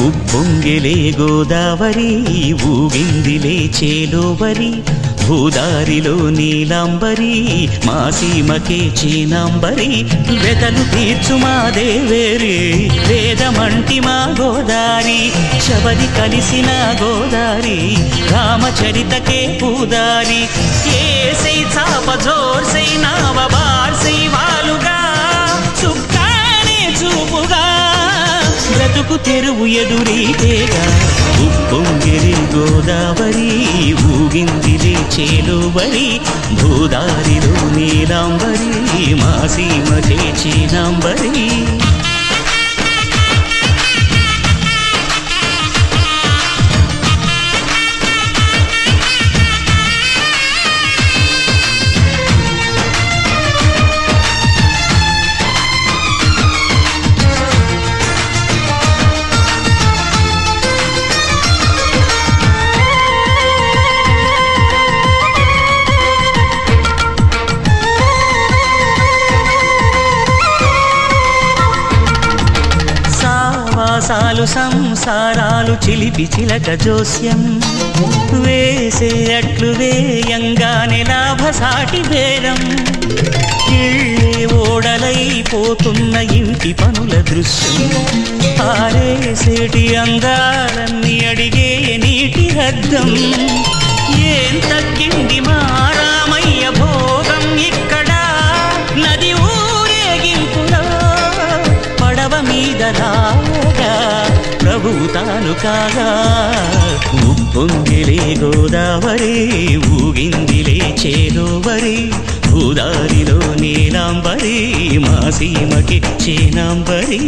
ఉప్పొంగిలే గోదావరి ఊగిందిలే చేలోవరి భూదారిలో నీలాంబరి మా సీమకే చీనాంబరి వెతలు తీర్చు మా దేవేరి వేదమంటి మా గోదారి శబరి కలిసిన గోదారి రామచరితకే పూదారి ఏసై చాప జోర్సై నావ బార్సై వాలుగా చుక్కానే చూపుగా బ్రతుకు తెరువు ఎదురీతేగా ఉప్పొంగిరి గోదావరి ఊగిందిలే చేలోవరి భూదారిలో నీలాంబరి మా సీమకే చీనాంబరి సాలు సంసారాలు చిలిపి చిలక జోస్యం వేసే అట్లు వేయంగానే లాభసాటి బేరం ఇళ్ళే ఓడలైపోతున్న ఇంటి పనుల దృశ్యం ఆరేసేటి అందాలన్నీ అడిగే నీటి రద్దం ఏం తగ్గింది మా రామయ్య భోగం ఇక్కడ నది ఊరేగింపులో పడవ మీద రాగా ప్రభువు తాను కాగా ఉప్పొంగిలే గోదావరి ఊగిందిలే చేలోవరి భూదారిలో నీలాంబరి మా సీమకి చీనాంబరి